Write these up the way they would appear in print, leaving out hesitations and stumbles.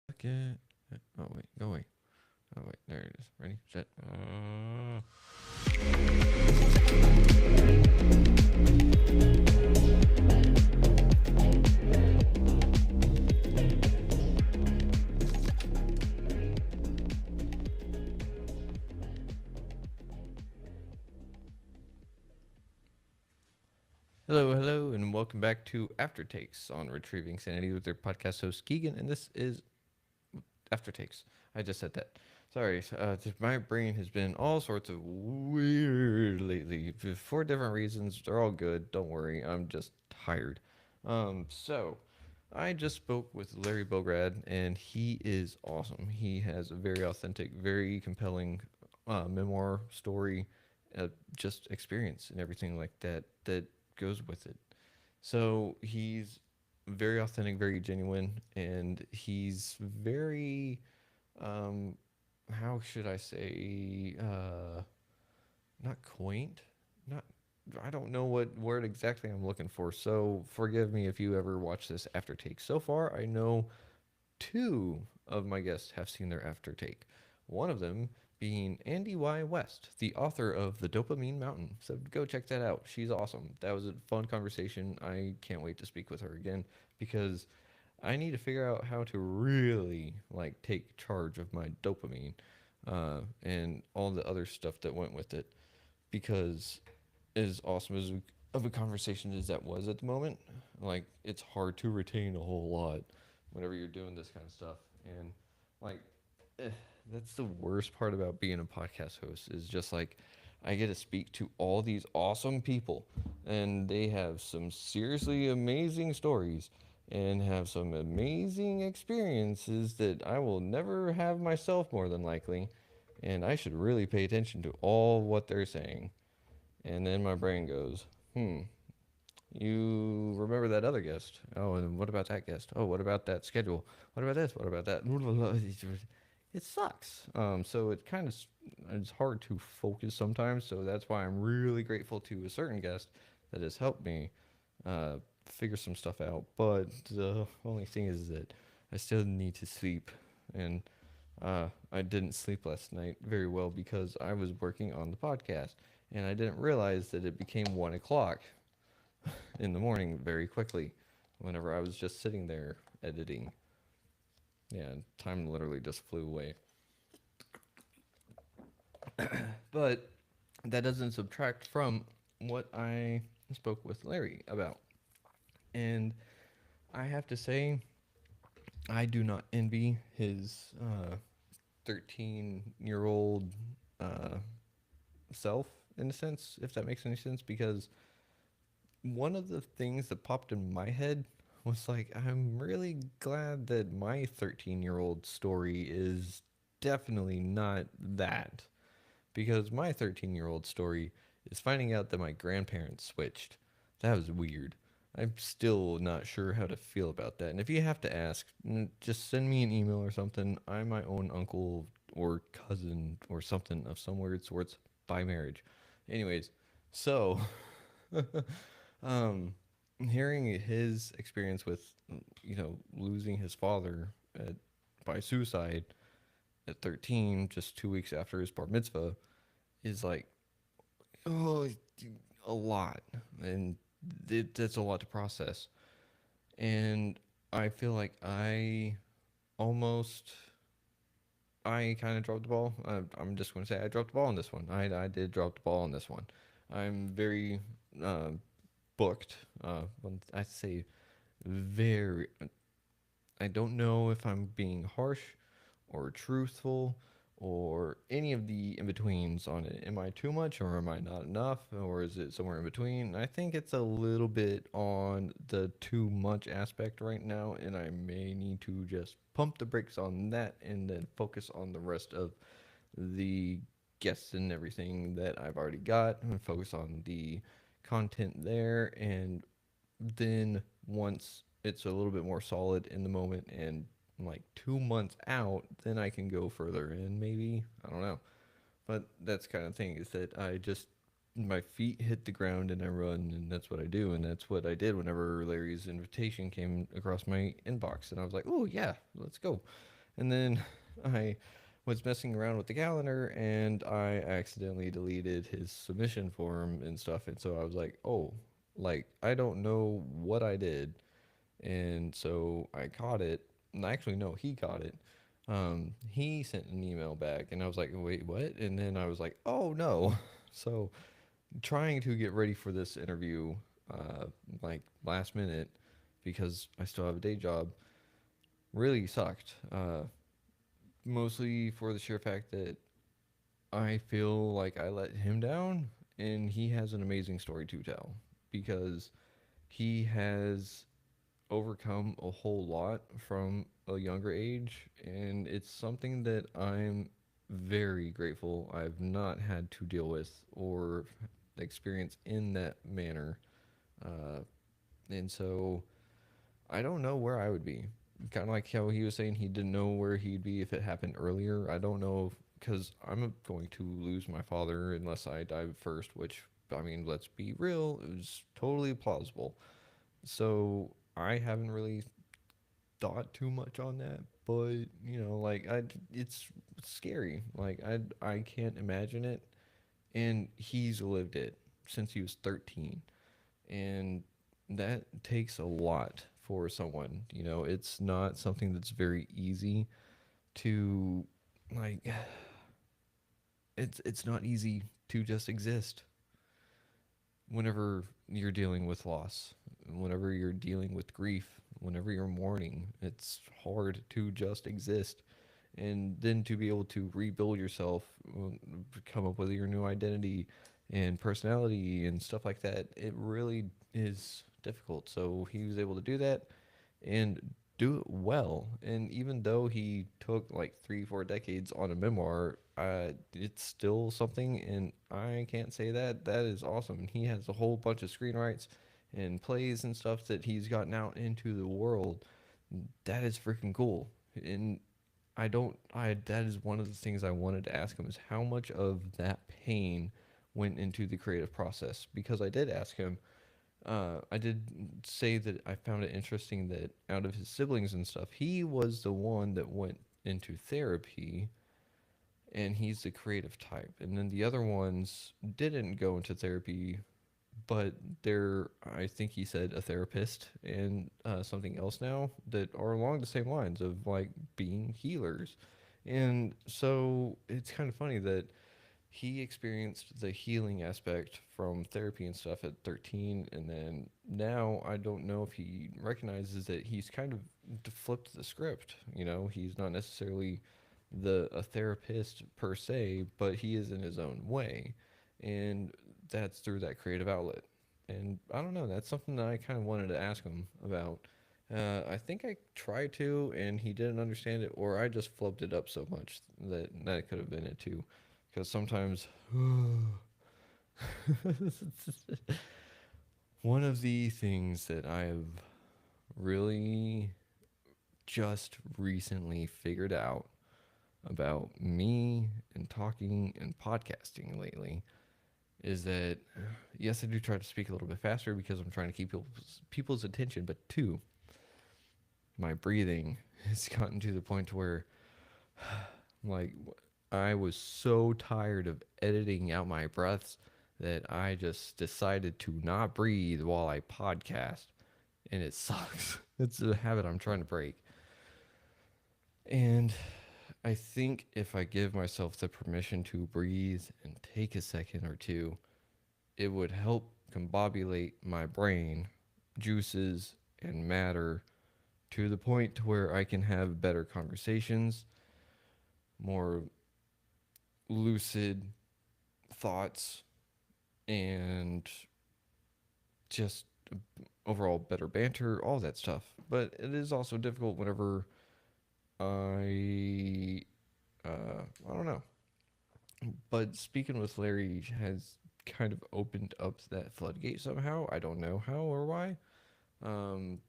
Bucket. Oh wait, go away. Oh wait, there it is. Ready, set. Hello, and welcome back to Aftertakes on Retrieving Sanity with their podcast host Keegan, and this is Aftertakes. I just said that. Sorry, my brain has been all sorts of weird lately for different reasons. They're all good. Don't worry. I'm just tired. So I just spoke with Larry Bograd, and he is awesome. He has a very authentic, very compelling memoir story, just experience and everything like that that goes with it. So he's very authentic, very genuine, and he's very um, how should I say, not quaint, not. I don't know what word exactly I'm looking for, so forgive me if you ever watch this after take. So far, I know two of my guests have seen their after take. One of them being Andy Y. West, the author of The Dopamine Mountain. So go check that out. She's awesome. That was a fun conversation. I can't wait to speak with her again because I need to figure out how to really like take charge of my dopamine and all the other stuff that went with it. Because as awesome as of a conversation as that was at the moment, like it's hard to retain a whole lot whenever you're doing this kind of stuff. And like, eh, that's the worst part about being a podcast host is just like I get to speak to all these awesome people, and they have some seriously amazing stories and have some amazing experiences that I will never have myself, more than likely. And I should really pay attention to all what they're saying. And then my brain goes, you remember that other guest? Oh, and what about that guest? Oh, what about that schedule? What about this? What about that? It sucks. So it kind of it's hard to focus sometimes. So that's why I'm really grateful to a certain guest that has helped me uh, figure some stuff out. But the only thing is that I still need to sleep, and I didn't sleep last night very well because I was working on the podcast, and I didn't realize that it became 1 o'clock in the morning very quickly whenever I was just sitting there editing. Yeah, time literally just flew away. But that doesn't subtract from what I spoke with Larry about. And I have to say, I do not envy his 13-year-old uh, self, in a sense, if that makes any sense, because one of the things that popped in my head was like, I'm really glad that my 13-year-old story is definitely not that. Because my 13-year-old story is finding out that my grandparents switched. That was weird. I'm still not sure how to feel about that. And if you have to ask, just send me an email or something. I'm my own uncle or cousin or something of some weird sorts by marriage. Anyways, so um, hearing his experience with, losing his father by suicide at 13, just 2 weeks after his bar mitzvah, is like, oh, a lot. And that's a lot to process. And I feel like almost, I kind of dropped the ball. I'm just going to say I dropped the ball on this one. I did drop the ball on this one. I'm very uh, booked. When I say very, I don't know if I'm being harsh or truthful or any of the in betweens on it. Am I too much or am I not enough or is it somewhere in between? I think it's a little bit on the too much aspect right now, and I may need to just pump the brakes on that and then focus on the rest of the guests and everything that I've already got and focus on the content there. And then once it's a little bit more solid in the moment and like 2 months out, then I can go further and maybe, I don't know. But that's kind of thing is that I just, my feet hit the ground and I run, and that's what I do. And that's what I did whenever Larry's invitation came across my inbox. And I was like, oh, yeah, let's go. And then I was messing around with the calendar and I accidentally deleted his submission form and stuff. And so I was like, oh, like, I don't know what I did. And so I caught it. And actually, no, he caught it. He sent an email back and I was like, wait, what? And then I was like, oh no. So trying to get ready for this interview, uh, like last minute, because I still have a day job, really sucked. Mostly for the sheer fact that I feel like I let him down, and he has an amazing story to tell because he has overcome a whole lot from a younger age, and it's something that I'm very grateful I've not had to deal with or experience in that manner. Uh, and so I don't know where I would be. Kind of like how he was saying he didn't know where he'd be if it happened earlier. I don't know because I'm going to lose my father unless I die first, which, I mean, let's be real, it was totally plausible. So I haven't really thought too much on that, but like it's scary. Like I can't imagine it, and he's lived it since he was 13, and that takes a lot for someone. It's not something that's very easy to, like, it's not easy to just exist whenever you're dealing with loss, whenever you're dealing with grief, whenever you're mourning. It's hard to just exist. And then to be able to rebuild yourself, come up with your new identity and personality and stuff like that, it really is difficult. So he was able to do that and do it well. And even though he took like 3, 4 decades on a memoir, it's still something. And I can't say that. That is awesome. And he has a whole bunch of screenwrites and plays and stuff that he's gotten out into the world. That is freaking cool. And that is one of the things I wanted to ask him is how much of that pain went into the creative process, because I did ask him. I did say that I found it interesting that out of his siblings and stuff, he was the one that went into therapy, and he's the creative type. And then the other ones didn't go into therapy, but they're, I think he said, a therapist and something else now that are along the same lines of like being healers. And so it's kind of funny that he experienced the healing aspect from therapy and stuff at 13, and then now I don't know if he recognizes that he's kind of flipped the script. He's not necessarily a therapist per se, but he is in his own way, and that's through that creative outlet. And I don't know, that's something that I kind of wanted to ask him about. I think I tried to, and he didn't understand it, or I just flubbed it up so much that could have been it too. Because sometimes one of the things that I have really just recently figured out about me and talking and podcasting lately is that, yes, I do try to speak a little bit faster because I'm trying to keep people's attention, but two, my breathing has gotten to the point where, like, I was so tired of editing out my breaths that I just decided to not breathe while I podcast, and it sucks. It's a habit I'm trying to break. And I think if I give myself the permission to breathe and take a second or two, it would help combobulate my brain, juices, and matter to the point to where I can have better conversations, more lucid thoughts, and just overall better banter, all that stuff. But it is also difficult whenever I, I don't know. But speaking with Larry has kind of opened up that floodgate somehow. I don't know how or why. Um,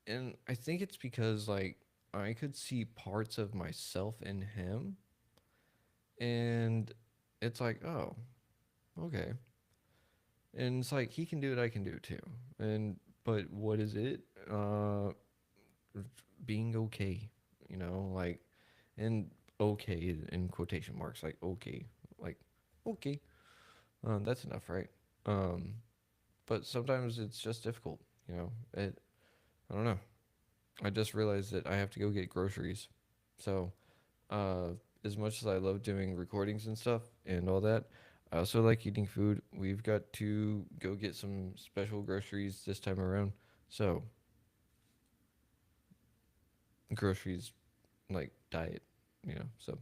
and I think it's because like I could see parts of myself in him, and it's like, oh, okay. And it's like he can do it, I can do it too. And but what is it? Being okay. you know, like, and okay in quotation marks, like okay, that's enough, right? Um, but sometimes it's just difficult, you know. I don't know. I just realized that I have to go get groceries, so uh, as much as I love doing recordings and stuff and all that, I also like eating food. We've got to go get some special groceries this time around. So, groceries like diet, you know. So,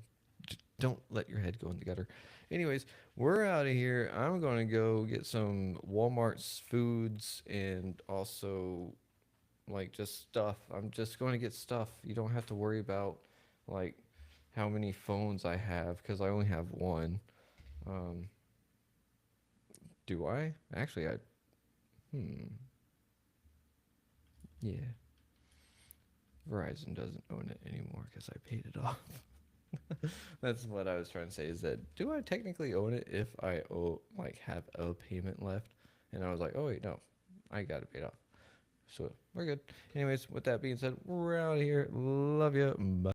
don't let your head go in the gutter. Anyways, we're out of here. I'm going to go get some Walmart's foods and also like just stuff. I'm just going to get stuff. You don't have to worry about like how many phones I have because I only have one. Um, do I? Actually, yeah. Verizon doesn't own it anymore because I paid it off. That's what I was trying to say is that do I technically own it if I owe like have a payment left? And I was like, oh wait, no, I got it paid off. So we're good. Anyways, with that being said, we're out of here. Love you. Bye.